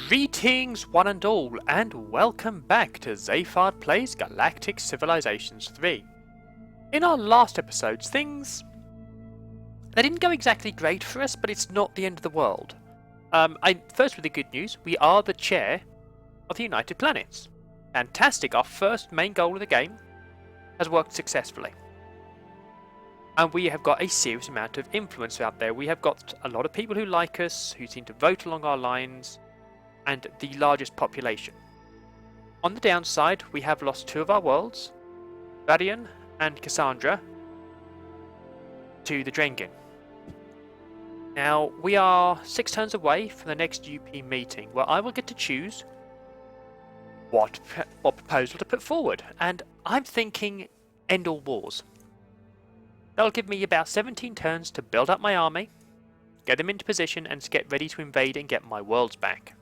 Greetings one and all, and welcome back to Zayfard Plays Galactic Civilizations 3. In our last episodes, they didn't go exactly great for us, but it's not the end of the world. First with the good news, we are the chair of the United Planets. Fantastic, our first main goal of the game has worked successfully. And we have got a serious amount of influence out there. We have got a lot of people who like us, who seem to vote along our lines, and the largest population. On the downside, we have lost two of our worlds, Vadian and Cassandra, to the Drengin. Now, we are 6 turns away from the next UP meeting, where I will get to choose what proposal to put forward, and I'm thinking end all wars. That'll give me about 17 turns to build up my army, get them into position, and to get ready to invade and get my worlds back.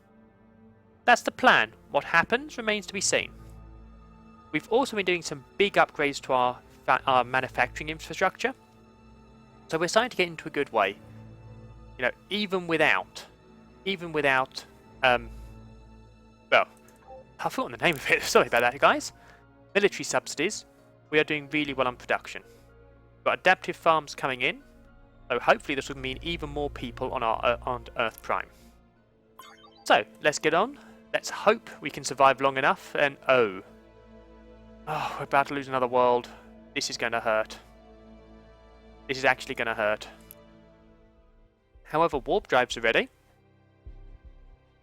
That's the plan. What happens remains to be seen. We've also been doing some big upgrades to our manufacturing infrastructure, so we're starting to get into a good way. You know, even without, well, I've forgotten the name of it. Sorry about that, guys. Military subsidies. We are doing really well on production. We've got adaptive farms coming in, so hopefully this will mean even more people on Earth Prime. So let's get on. Let's hope we can survive long enough. And oh, we're about to lose another world. This is going to hurt. This is actually going to hurt. However, warp drives are ready.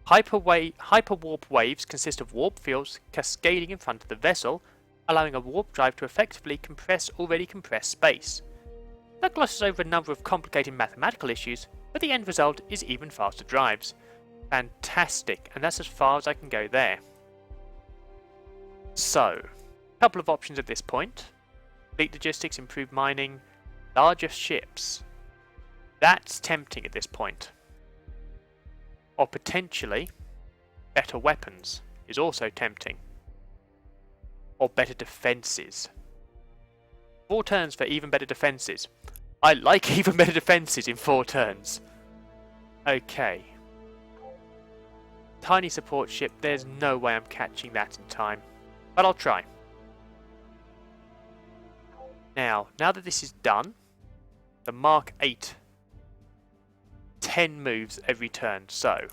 Hyperwarp waves consist of warp fields cascading in front of the vessel, allowing a warp drive to effectively compress already compressed space. That glosses over a number of complicated mathematical issues, but the end result is even faster drives. Fantastic, and that's as far as I can go there. So, a couple of options at this point. Fleet logistics, improved mining, larger ships. That's tempting at this point. Or potentially, better weapons is also tempting. Or better defences. 4 turns for even better defences. I like even better defences in 4 turns. Okay. Tiny support ship, there's no way I'm catching that in time. But I'll try. Now that this is done, the Mark 8, 10 moves every turn, so.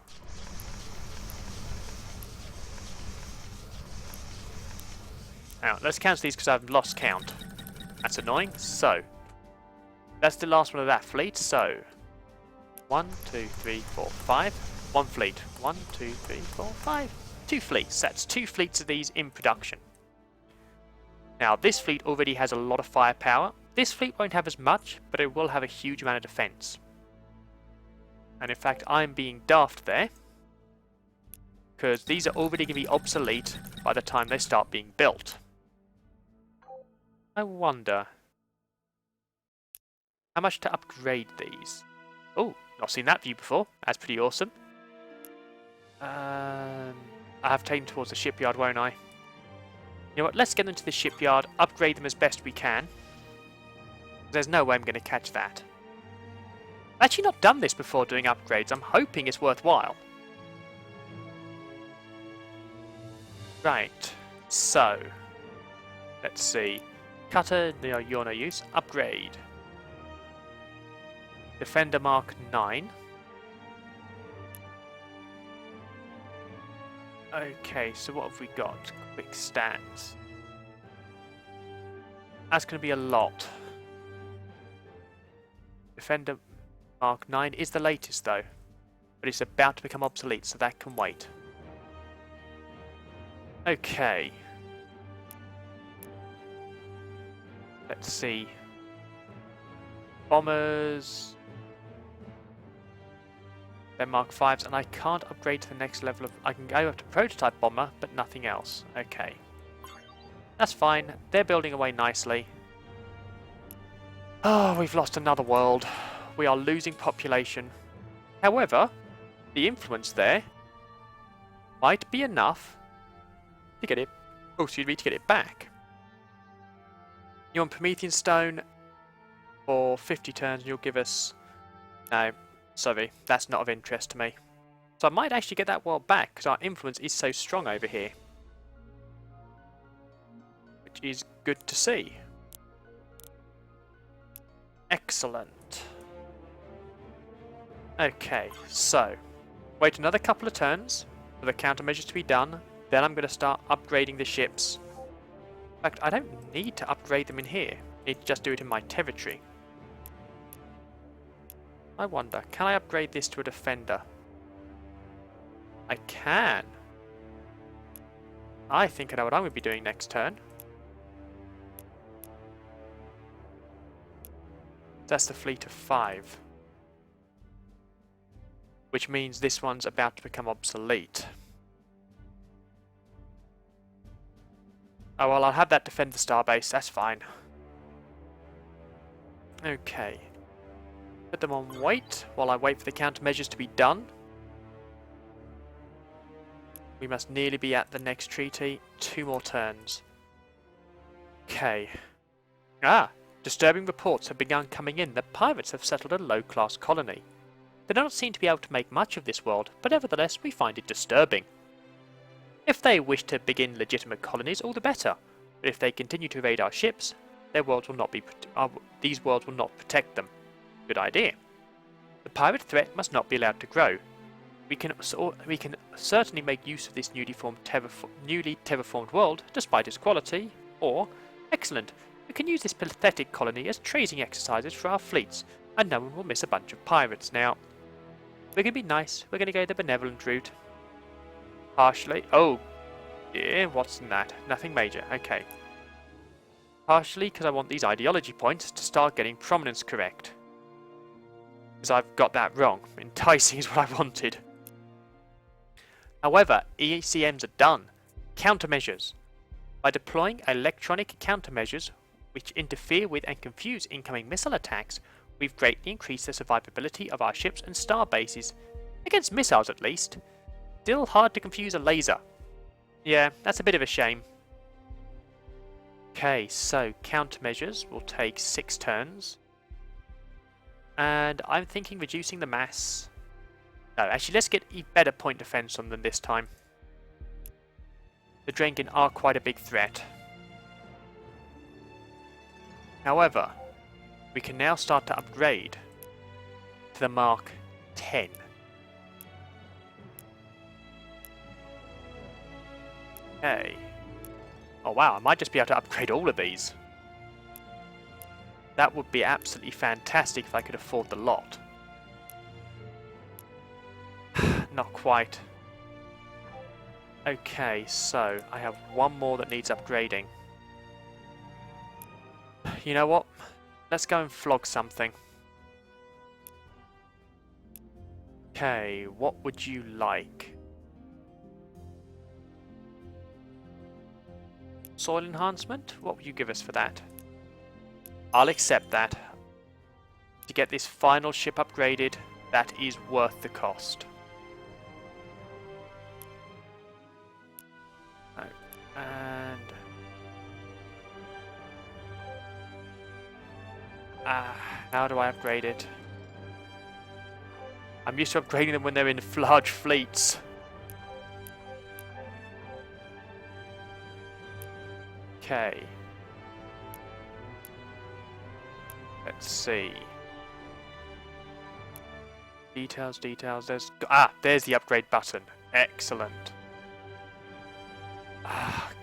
Now, let's cancel these because I've lost count. That's annoying. So, that's the last one of that fleet, so. 1, 2, 3, 4, 5. 1 fleet. 1, 2, 3, 4, 5. 2 fleets. That's 2 fleets of these in production. Now, this fleet already has a lot of firepower. This fleet won't have as much, but it will have a huge amount of defense. And in fact, I'm being daft there, because these are already going to be obsolete by the time they start being built. I wonder how much to upgrade these. Oh, not seen that view before. That's pretty awesome. I have taken towards the shipyard, won't I? You know what, let's get into the shipyard, upgrade them as best we can. There's no way I'm going to catch that. I've actually not done this before doing upgrades. I'm hoping it's worthwhile. Right, so let's see. Cutter, you're no use. Upgrade. Defender Mark 9. Okay, so what have we got? Quick stats. That's going to be a lot. Defender Mark 9 is the latest though, but it's about to become obsolete, so that can wait. Okay. Let's see. Bombers. They're Mark 5s, and I can't upgrade to the next level of... I can go up to prototype bomber, but nothing else. Okay. That's fine. They're building away nicely. Oh, we've lost another world. We are losing population. However, the influence there might be enough to get it... Oh, excuse me, to get it back. You want Promethean Stone for 50 turns, and you'll give us... No. Sorry, that's not of interest to me. So I might actually get that world back, because our influence is so strong over here. Which is good to see. Excellent. Okay, so wait another couple of turns for the countermeasures to be done. Then I'm going to start upgrading the ships. In fact, I don't need to upgrade them in here. I need to just do it in my territory. I wonder, can I upgrade this to a defender? I can. I think I know what I'm going to be doing next turn. That's the fleet of 5. Which means this one's about to become obsolete. Oh well, I'll have that defend the starbase, that's fine. Okay. Put them on wait while I wait for the countermeasures to be done. We must nearly be at the next treaty. 2 more turns. Okay. Ah! Disturbing reports have begun coming in that pirates have settled a low-class colony. They do not seem to be able to make much of this world, but nevertheless we find it disturbing. If they wish to begin legitimate colonies, all the better. But if they continue to raid our ships, their worlds will not be these worlds will not protect them. Good idea. The pirate threat must not be allowed to grow. We can certainly make use of this newly terraformed world, despite its quality. Or, excellent, we can use this pathetic colony as tracing exercises for our fleets, and no one will miss a bunch of pirates. Now, we're going to be nice. We're going to go the benevolent route. Partially. Oh, yeah, what's in that? Nothing major. Okay. Partially because I want these ideology points to start getting prominence correct. Because I've got that wrong. Enticing is what I wanted. However, ECMs are done. Countermeasures. By deploying electronic countermeasures which interfere with and confuse incoming missile attacks, we've greatly increased the survivability of our ships and star bases. Against missiles, at least. Still hard to confuse a laser. Yeah, that's a bit of a shame. Okay, so countermeasures will take 6 turns. And I'm thinking reducing the mass. No, actually, let's get a better point defense on them this time. The Drengen are quite a big threat. However, we can now start to upgrade to the Mark 10. Okay. Oh wow, I might just be able to upgrade all of these. That would be absolutely fantastic if I could afford the lot. Not quite. Okay, so I have one more that needs upgrading. You know what? Let's go and flog something. Okay, what would you like? Soil enhancement? What would you give us for that? I'll accept that. To get this final ship upgraded, that is worth the cost. Oh, and... how do I upgrade it? I'm used to upgrading them when they're in large fleets. Okay. Let's see. Details. There's the upgrade button. Excellent.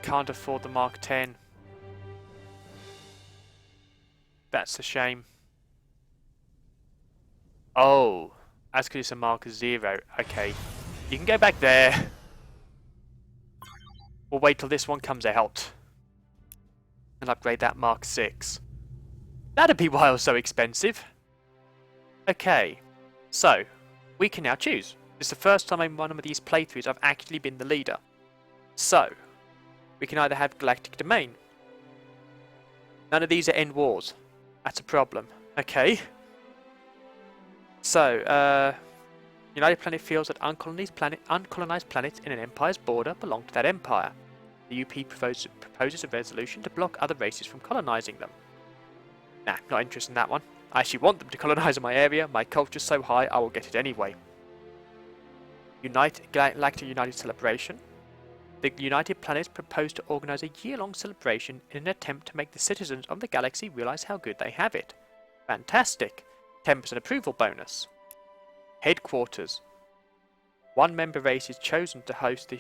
Can't afford the Mark 10. That's a shame. Oh, that's because it's a Mark 0. Okay, you can go back there. We'll wait till this one comes out and upgrade that Mark 6. That'd be why it was so expensive. Okay, so we can now choose. It's the first time in one of these playthroughs I've actually been the leader. So, we can either have Galactic Domain. None of these are end wars. That's a problem. Okay. So, United Planet feels that uncolonized planets in an empire's border belong to that empire. The UP proposes a resolution to block other races from colonizing them. Nah, not interested in that one. I actually want them to colonize my area. My culture's so high, I will get it anyway. Galactic United Celebration. The United Planets propose to organize a year-long celebration in an attempt to make the citizens of the galaxy realize how good they have it. Fantastic! 10% approval bonus. Headquarters. One member race is chosen to host the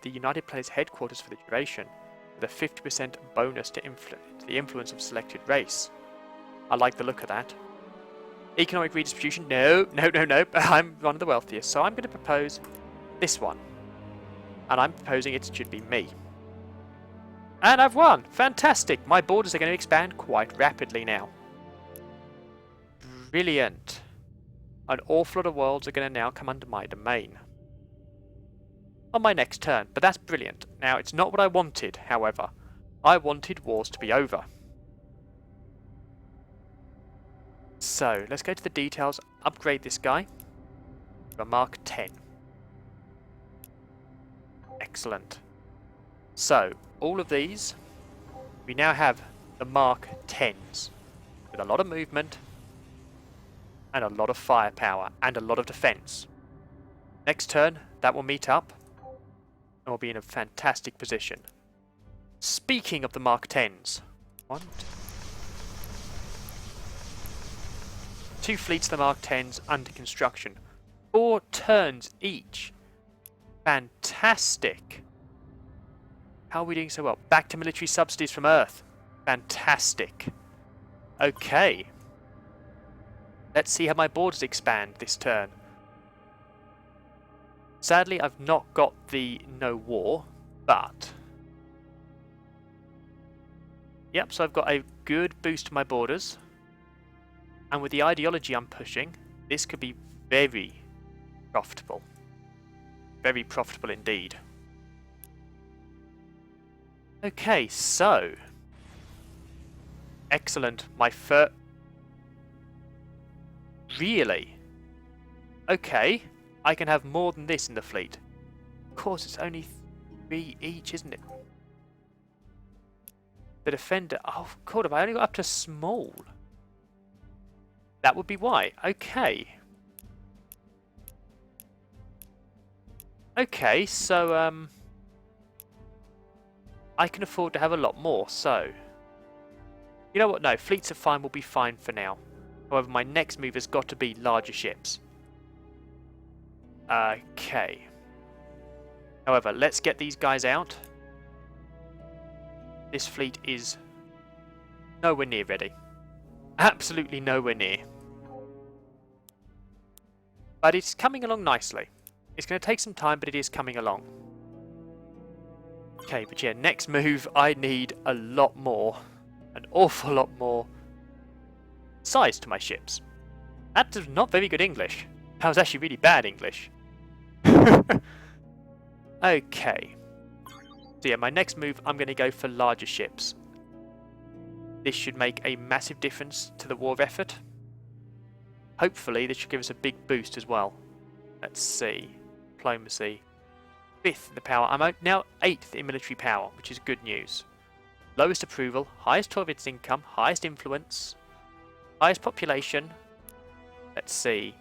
United Planets headquarters for the duration, with a 50% bonus to the influence of selected race. I like the look of that. Economic redistribution? No. I'm one of the wealthiest, so I'm going to propose this one. And I'm proposing it should be me. And I've won! Fantastic! My borders are going to expand quite rapidly now. Brilliant. An awful lot of worlds are going to now come under my domain. On my next turn, but that's brilliant. Now, it's not what I wanted, however. I wanted wars to be over. So, let's go to the details. Upgrade this guy to a Mark 10. Excellent. So, all of these, we now have the Mark 10s with a lot of movement and a lot of firepower and a lot of defense. Next turn, that will meet up and we'll be in a fantastic position. Speaking of the Mark 10s, two fleets of the Mark 10s under construction. 4 turns each. Fantastic. How are we doing so well? Back to military subsidies from Earth. Fantastic. Okay. Let's see how my borders expand this turn. Sadly, I've not got the no war, but... Yep, so I've got a good boost to my borders. And with the ideology I'm pushing, this could be very profitable. Very profitable indeed. Okay, so... Excellent. My first... Really? Okay. I can have more than this in the fleet. Of course, it's only 3 each, isn't it? The Defender... Oh, God, have I only got up to small? That would be why. Okay. Okay, so, I can afford to have a lot more, so... You know what? No, fleets of fine will be fine for now. However, my next move has got to be larger ships. Okay. However, let's get these guys out. This fleet is nowhere near ready. Absolutely nowhere near. But it's coming along nicely. It's going to take some time, but it is coming along. Okay, but yeah, next move, I need a lot more. An awful lot more size to my ships. That was not very good English. That was actually really bad English. Okay. So yeah, my next move, I'm going to go for larger ships. This should make a massive difference to the war effort. Hopefully, this should give us a big boost as well. Let's see. Diplomacy. 5th in the power. I'm now 8th in military power, which is good news. Lowest approval, highest tolerance income, highest influence, highest population. Let's see.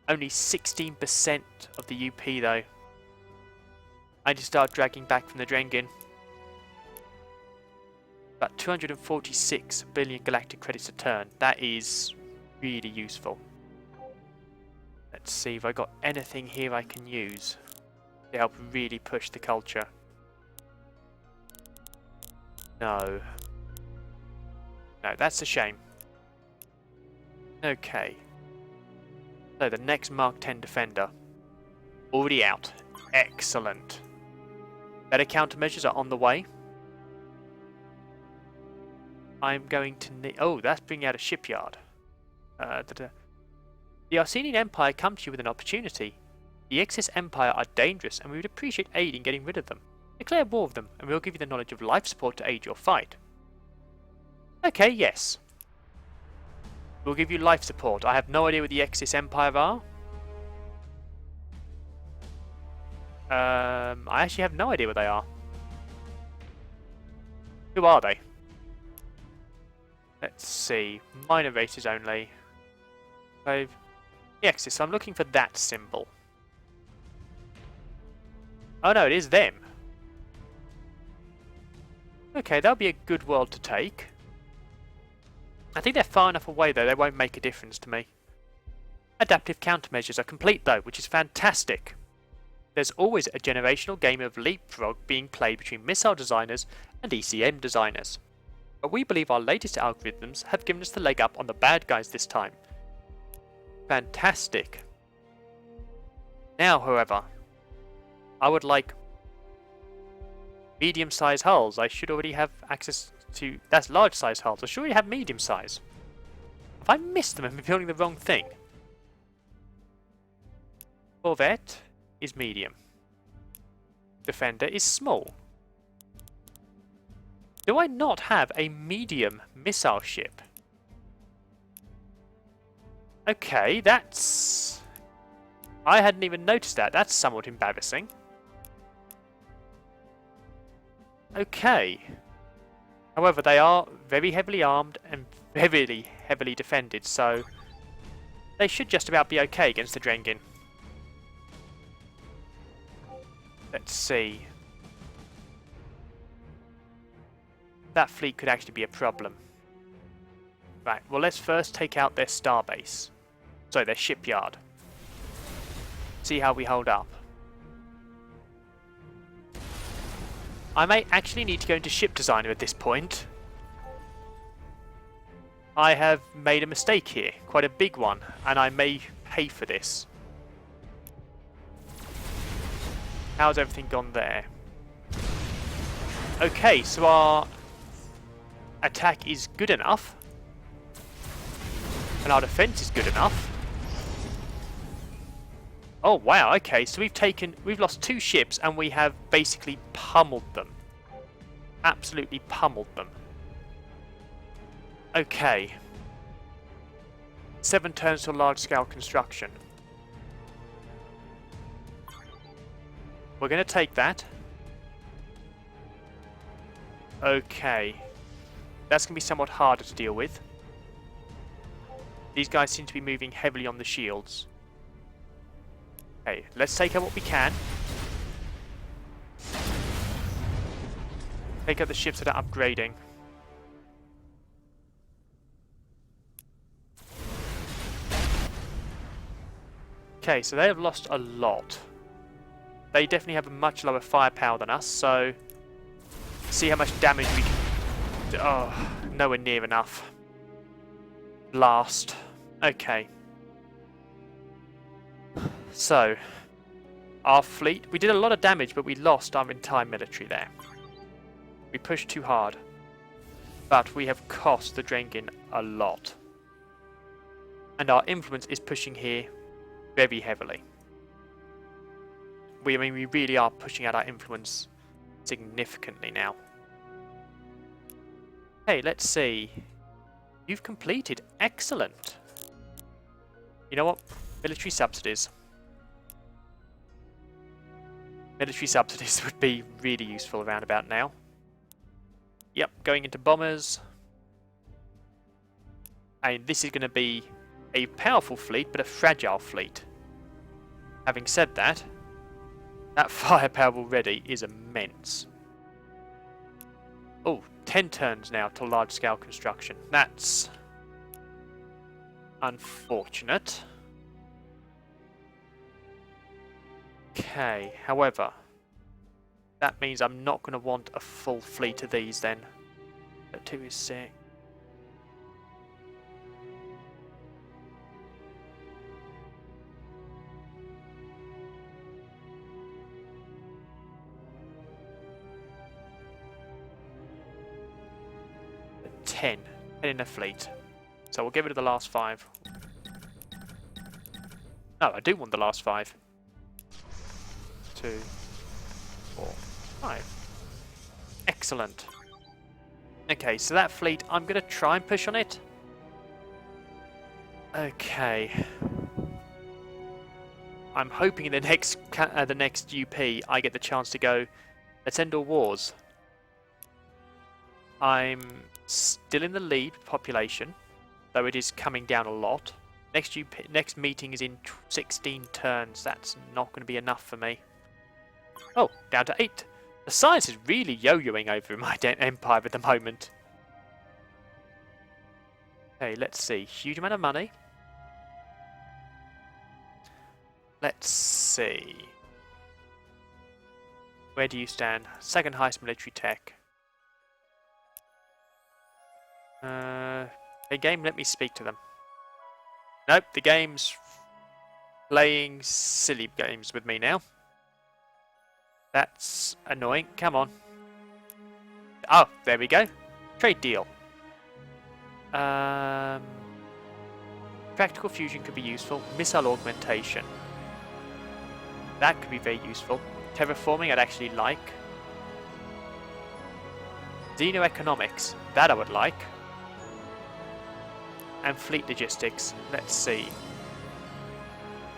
Only 16% of the UP though. I need to start dragging back from the Drengin. About 246 billion galactic credits a turn. That is really useful. Let's see if I got anything here I can use to help really push the culture. No. No, that's a shame. Okay. So the next Mark 10 Defender. Already out. Excellent. Better countermeasures are on the way. I'm going to need... Oh, that's bringing out a shipyard. The Arsenian Empire come to you with an opportunity. The Excess Empire are dangerous and we would appreciate aid in getting rid of them. Declare war with them and we'll give you the knowledge of life support to aid your fight. Okay, yes. We'll give you life support. I have no idea what the Excess Empire are. I actually have no idea what they are. Who are they? Let's see. Minor races only. The Excess. I'm looking for that symbol. Oh no, it is them. Okay, that'll be a good world to take. I think they're far enough away though, they won't make a difference to me. Adaptive countermeasures are complete though, which is fantastic. There's always a generational game of leapfrog being played between missile designers and ECM designers. But we believe our latest algorithms have given us the leg up on the bad guys this time. Fantastic. Now, however, I would like medium-sized hulls. I should already have access to... That's large-sized hulls. I should already have medium-size. Have I missed them and been building the wrong thing? Corvette is medium. Defender is small. Do I not have a medium missile ship? Okay, that's... I hadn't even noticed that. That's somewhat embarrassing. Okay. However, they are very heavily armed and very heavily defended, so they should just about be okay against the Drengin. Let's see. That fleet could actually be a problem. Right, well let's first take out their starbase. Sorry, their shipyard. See how we hold up. I may actually need to go into ship designer at this point. I have made a mistake here, quite a big one, and I may pay for this. How's everything gone there? Okay, so our attack is good enough. And our defense is good enough. Oh wow, okay, so we've lost 2 ships and we have basically pummeled them. Absolutely pummeled them. Okay. 7 turns to large scale construction. We're going to take that. Okay. That's going to be somewhat harder to deal with. These guys seem to be moving heavily on the shields. Okay, let's take out what we can. Take out the ships that are upgrading. Okay, so they have lost a lot. They definitely have a much lower firepower than us, so... See how much damage we can... Oh, nowhere near enough. Blast. Okay. So, our fleet... We did a lot of damage, but we lost our entire military there. We pushed too hard. But we have cost the Drengin a lot. And our influence is pushing here very heavily. I mean, we really are pushing out our influence significantly now. Hey, let's see. You've completed. Excellent. You know what? Military subsidies. Military subsidies would be really useful around about now. Yep, going into bombers. And this is going to be a powerful fleet, but a fragile fleet. Having said that, that firepower already is immense. Oh, 10 turns now to large-scale construction. That's unfortunate. Okay, however, that means I'm not going to want a full fleet of these then. But 2 is 6. Ten in a fleet. So we'll get rid of the last 5. No, I do want the last 5. 2, 4, 5. Excellent. Okay, so that fleet, I'm going to try and push on it. Okay. I'm hoping in the next UP I get the chance to go, let's end all wars. I'm still in the lead population, though it is coming down a lot. Next meeting is in 16 turns. That's not going to be enough for me. Oh, down to 8. The science is really yo-yoing over my empire at the moment. Okay, let's see. Huge amount of money. Let's see. Where do you stand? Second highest military tech. Hey game, let me speak to them. Nope, the game's playing silly games with me now. That's annoying. Come on. Oh, there we go. Trade deal. Practical fusion could be useful. Missile augmentation. That could be very useful. Terraforming I'd actually like. Xenoeconomics. That I would like. And fleet logistics. Let's see.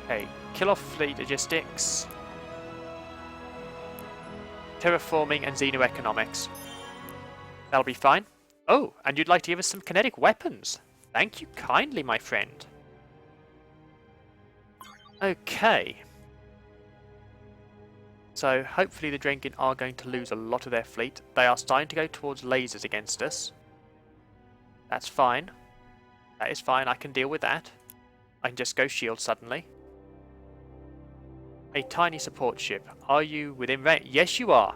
Okay, kill off fleet logistics. Terraforming and xenoeconomics. That'll be fine. Oh, and you'd like to give us some kinetic weapons. Thank you kindly, my friend. Okay. So, hopefully the Drenkin are going to lose a lot of their fleet. They are starting to go towards lasers against us. That's fine. That is fine, I can deal with that. I can just go shield suddenly. A tiny support ship. Are you within range? Yes, you are.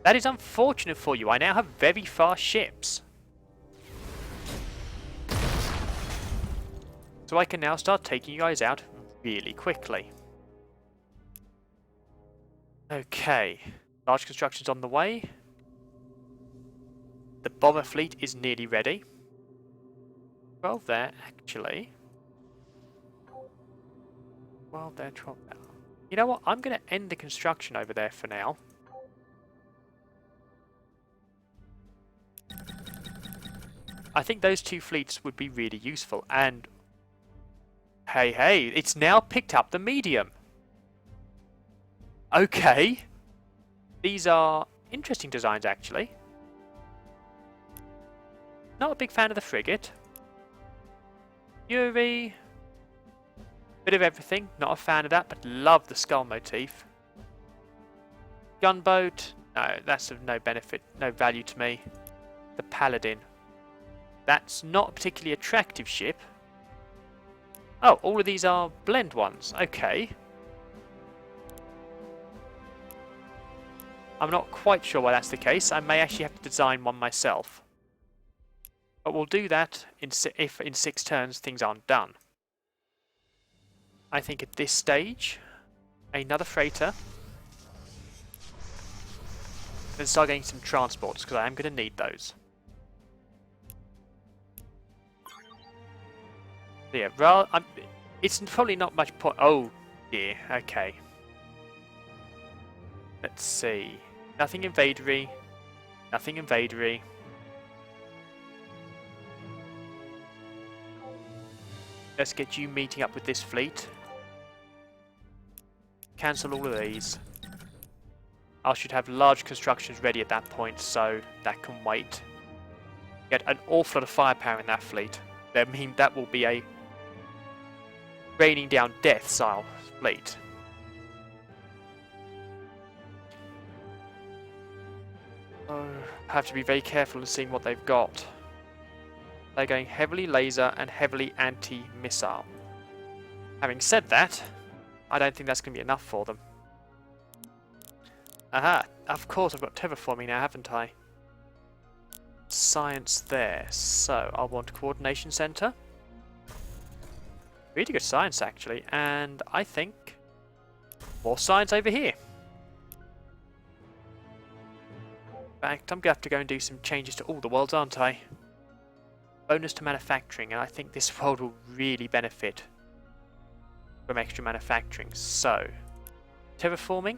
That is unfortunate for you. I now have very fast ships. So I can now start taking you guys out really quickly. Okay. Large construction's on the way. The bomber fleet is nearly ready. 12 there, actually. 12 there, 12 there. You know what? I'm going to end the construction over there for now. I think those two fleets would be really useful. And hey, it's now picked up the medium. Okay. These are interesting designs, actually. Not a big fan of the frigate. Yuri. Bit of everything. Not a fan of that, but love the skull motif. Gunboat. No, that's of no benefit, no value to me. The Paladin. That's not a particularly attractive ship. Oh, all of these are blend ones. Okay. I'm not quite sure why that's the case. I may actually have to design one myself. But we'll do that if in 6 turns things aren't done. I think at this stage, another freighter. Then start getting some transports, because I am going to need those. So yeah, it's probably not much point. Oh dear, okay. Let's see. Nothing invadery. Nothing invadery. Let's get you meeting up with this fleet. Cancel all of these. I should have large constructions ready at that point, so that can wait. Get an awful lot of firepower in that fleet. I mean, that will be a raining down death style fleet. Oh, I have to be very careful in seeing what they've got. They're going heavily laser and heavily anti-missile. Having said that, I don't think that's going to be enough for them. Aha! Of course I've got terraforming now, haven't I? Science there. So, I'll want coordination center. Really good science, actually. And I think more science over here. In fact, I'm going to have to go and do some changes to all the worlds, aren't I? Bonus to manufacturing, and I think this world will really benefit from extra manufacturing. So, terraforming.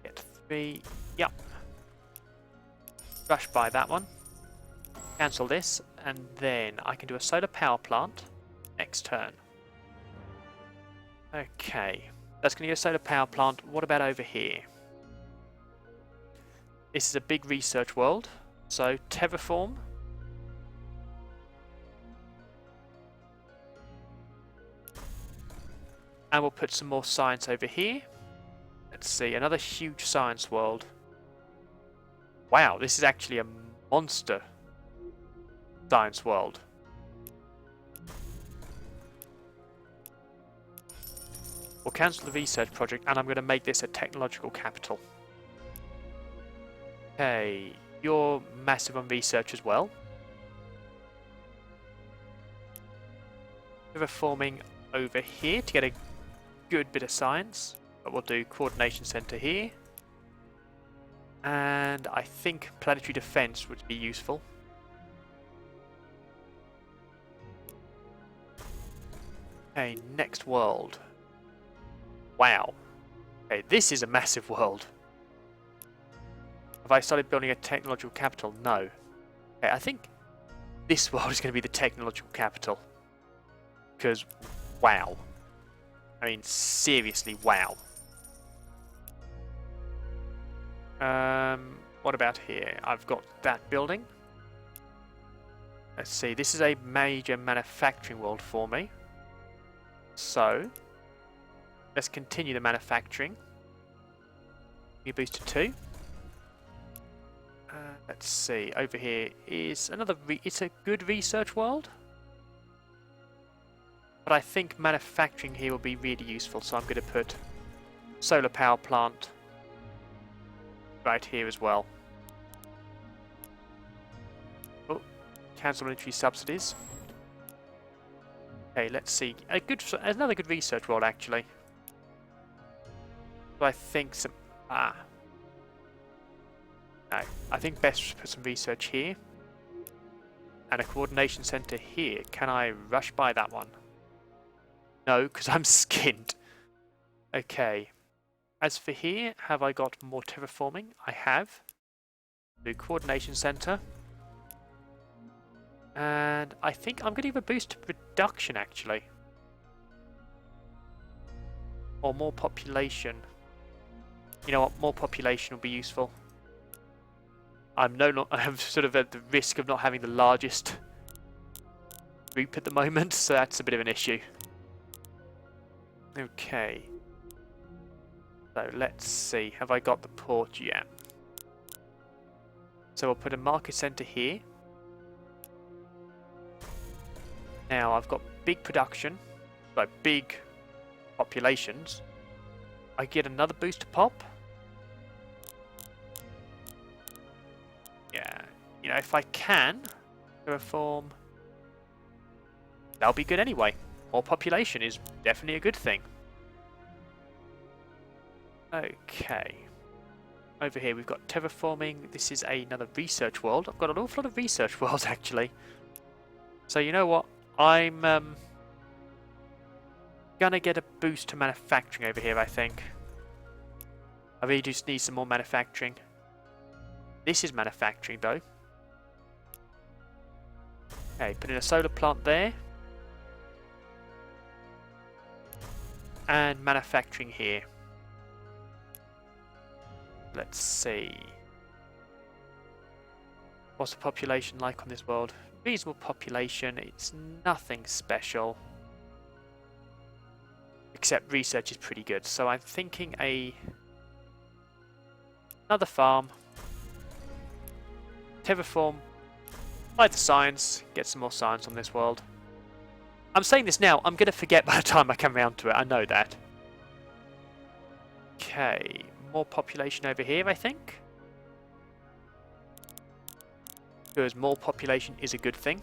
Get 3. Yep. Rush by that one. Cancel this, and then I can do a solar power plant next turn. Okay. That's going to be a solar power plant. What about over here? This is a big research world. So, terraform. And we'll put some more science over here. Let's see, another huge science world. Wow, this is actually a monster science world. We'll cancel the research project and I'm going to make this a technological capital. Okay, you're massive on research as well. Reforming over here to get a good bit of science. But we'll do coordination center here. And I think planetary defense would be useful. Okay, next world. Wow. Okay, this is a massive world. Have I started building a technological capital? No. Okay, I think this world is going to be the technological capital. Because, wow. I mean, seriously, wow. What about here? I've got that building. Let's see, this is a major manufacturing world for me. So, let's continue the manufacturing. You boost to 2. Let's see, over here is another, it's a good research world. But I think manufacturing here will be really useful, so I'm going to put solar power plant right here as well. Oh, cancel military subsidies. Okay, let's see. Another good research world, actually. So I think some... no. I think best to put some research here. And a coordination center here. Can I rush by that one? No, because I'm skinned. Okay. As for here, have I got more terraforming? I have. Do coordination center. And I think I'm going to give a boost to production, actually. Or more population. You know what? More population will be useful. I'm sort of at the risk of not having the largest group at the moment, so that's a bit of an issue. Okay. So let's see, have I got the port yet? So we'll put a market center here. Now I've got big production, so big populations. I get another booster pop. Yeah, you know, if I can reform, that'll be good anyway. More population is definitely a good thing. Okay. Over here we've got terraforming. This is another research world. I've got an awful lot of research worlds actually. So you know what? I'm gonna get a boost to manufacturing over here, I think. I really just need some more manufacturing. This is manufacturing though. Okay, put in a solar plant there. And manufacturing here. Let's see. What's the population like on this world? Reasonable population. It's nothing special. Except research is pretty good. So I'm thinking another farm. Terraform. Like the science. Get some more science on this world. I'm saying this now. I'm going to forget by the time I come around to it. I know that. Okay. More population over here, I think. Because more population is a good thing.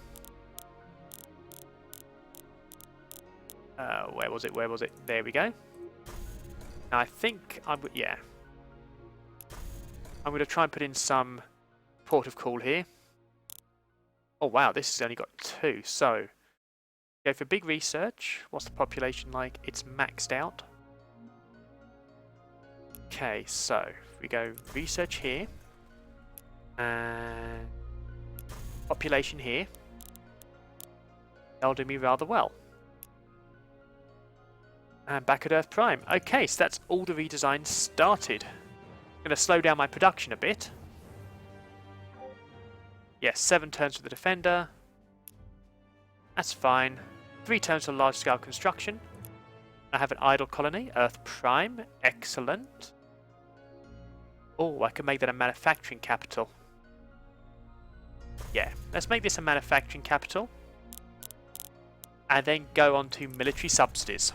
Where was it? Where was it? There we go. Now I think yeah. I'm going to try and put in some port of call here. Oh wow, this has only got 2. So, go for big research. What's the population like? It's maxed out. Okay, so if we go research here and population here, that'll do me rather well. And back at Earth Prime. Okay, so that's all the redesign started. I'm going to slow down my production a bit. Yes, 7 turns for the Defender. That's fine. 3 turns for large-scale construction. I have an idle colony, Earth Prime. Excellent. Oh, I could make that a manufacturing capital. Yeah, let's make this a manufacturing capital. And then go on to military subsidies.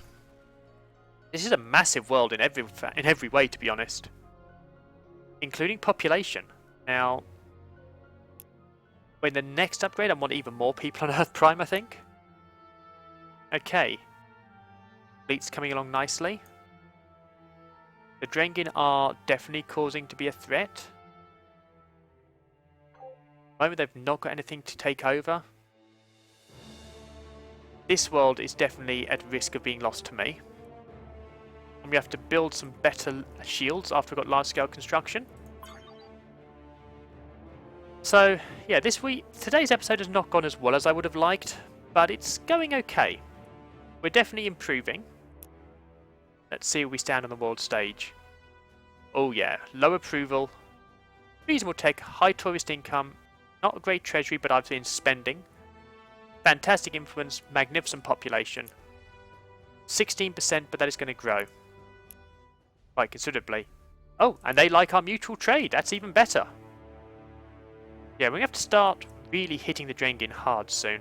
This is a massive world in every way, to be honest. Including population. Now, when the next upgrade, I want even more people on Earth Prime, I think. Okay. Fleet's coming along nicely. The Drengin are definitely causing to be a threat. At the moment, they've not got anything to take over. This world is definitely at risk of being lost to me. And we have to build some better shields after we've got large-scale construction. So, yeah, today's episode has not gone as well as I would have liked, but it's going okay. We're definitely improving. Let's see where we stand on the world stage. Oh yeah, low approval, reasonable tech, high tourist income, not a great treasury, but I've been spending. Fantastic influence, magnificent population. 16%, but that is going to grow quite considerably. Oh, and they like our mutual trade. That's even better. Yeah, we have to start really hitting the Drengin hard soon.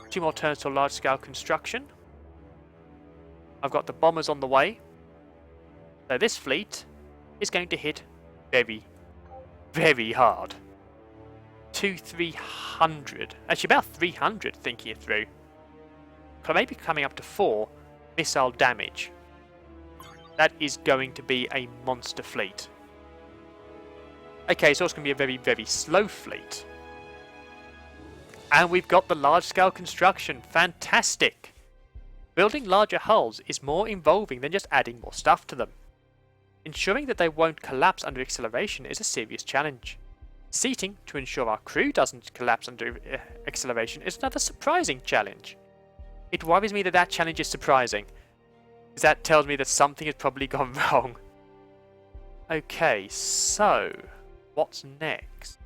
2 more turns to large-scale construction. I've got the bombers on the way. So this fleet is going to hit very, very hard. 300. Actually, about 300, thinking it through. Maybe coming up to 4 missile damage. That is going to be a monster fleet. Okay, so it's going to be a very, very slow fleet. And we've got the large-scale construction. Fantastic! Building larger hulls is more involving than just adding more stuff to them. Ensuring that they won't collapse under acceleration is a serious challenge. Seating to ensure our crew doesn't collapse under acceleration is another surprising challenge. It worries me that that challenge is surprising, because that tells me that something has probably gone wrong. Okay, so what's next?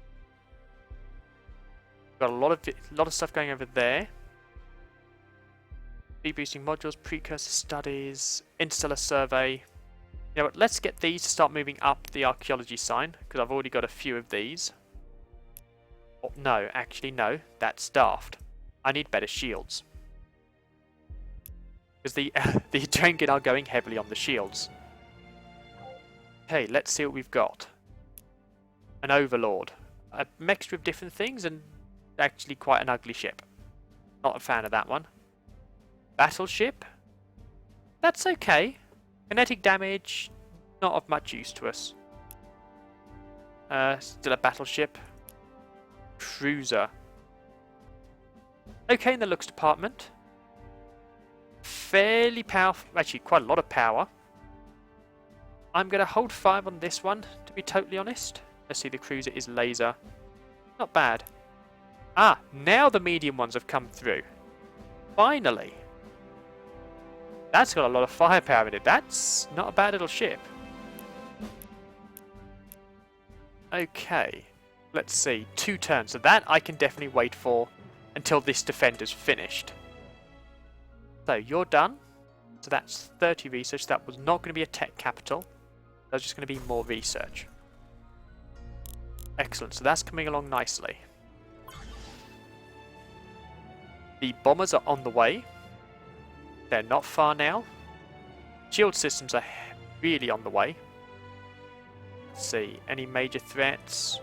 Got a lot of stuff going over there. Boosting modules, precursor studies, interstellar survey. You know what? Let's get these to start moving up the archaeology sign, because I've already got a few of these. Oh, no, actually no, that's daft. I need better shields. Because the Drengin are going heavily on the shields. Okay, let's see what we've got. An Overlord. A mixture of different things and actually quite an ugly ship. Not a fan of that one. Battleship. That's okay. Kinetic damage, not of much use to us. Still a battleship. Cruiser. Okay in the looks department. Fairly powerful, actually quite a lot of power. I'm going to hold 5 on this one, to be totally honest. Let's see, the cruiser is laser. Not bad. Ah, now the medium ones have come through. Finally. That's got a lot of firepower in it. That's not a bad little ship. Okay. Let's see. 2 turns. So that I can definitely wait for until this defender's finished. So you're done. So that's 30 research. That was not going to be a tech capital. That was just going to be more research. Excellent. So that's coming along nicely. The bombers are on the way. They're not far now. Shield systems are really on the way. Let's see. Any major threats?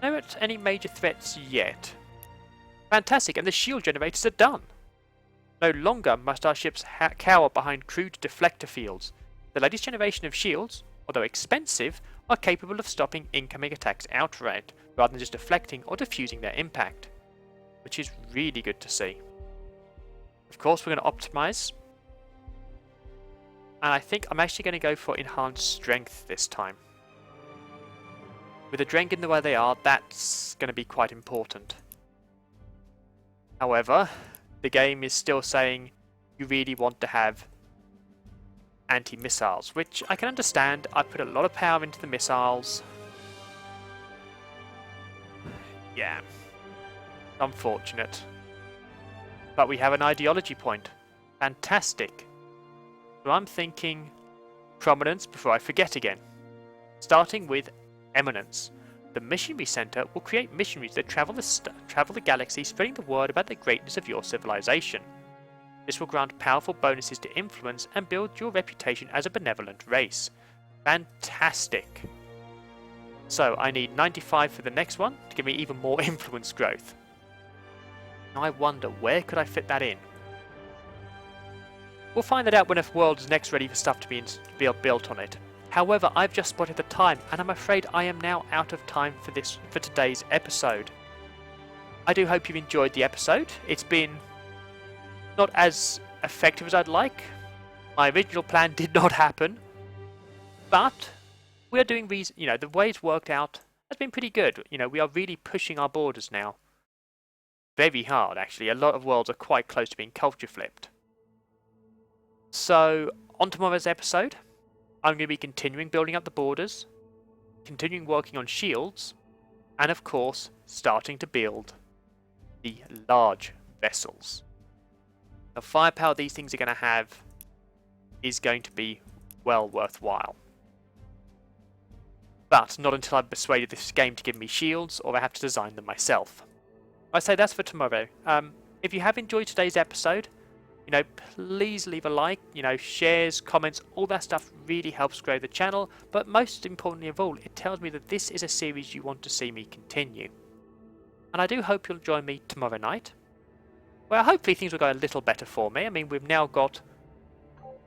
No, any major threats yet. Fantastic. And the shield generators are done. No longer must our ships cower behind crude deflector fields. The latest generation of shields, although expensive, are capable of stopping incoming attacks outright, rather than just deflecting or diffusing their impact. Which is really good to see. Of course, we're going to optimize. And I think I'm actually going to go for enhanced strength this time. With the Drengin the way they are, that's going to be quite important. However, the game is still saying you really want to have anti-missiles, which I can understand. I put a lot of power into the missiles. Yeah. Unfortunate. But we have an ideology point. Fantastic. So I'm thinking prominence before I forget again. starting with Eminence. The Missionary Center will create missionaries that travel the galaxy, spreading the word about the greatness of your civilization. This will grant powerful bonuses to influence and build your reputation as a benevolent race. Fantastic! So I need 95 for the next one to give me even more influence growth. Now I wonder, where could I fit that in? We'll find that out when a world is next ready for stuff to be built on it. However, I've just spotted the time, and I'm afraid I am now out of time for today's episode. I do hope you've enjoyed the episode. It's been not as effective as I'd like. My original plan did not happen, but we are doing these. The way it's worked out has been pretty good. We are really pushing our borders now. Very hard, actually. A lot of worlds are quite close to being culture flipped. So, on tomorrow's episode, I'm going to be continuing building up the borders, continuing working on shields, and of course, starting to build the large vessels. The firepower these things are going to have is going to be well worthwhile. But not until I've persuaded this game to give me shields, or I have to design them myself. I say that's for tomorrow. If you have enjoyed today's episode, please leave a like, shares, comments, all that stuff really helps grow the channel, but most importantly of all, it tells me that this is a series you want to see me continue. And I do hope you'll join me tomorrow night, where hopefully things will go a little better for me. I mean, we've now got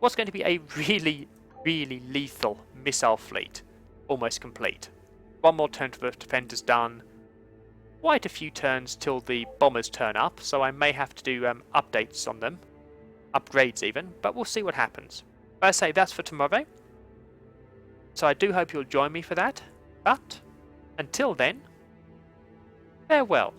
what's going to be a really, really lethal missile fleet almost complete. One more turn to the defenders done. Quite a few turns till the bombers turn up, so I may have to do updates on them. Upgrades even, but we'll see what happens. But I say that's for tomorrow, so I do hope you'll join me for that, but until then, farewell.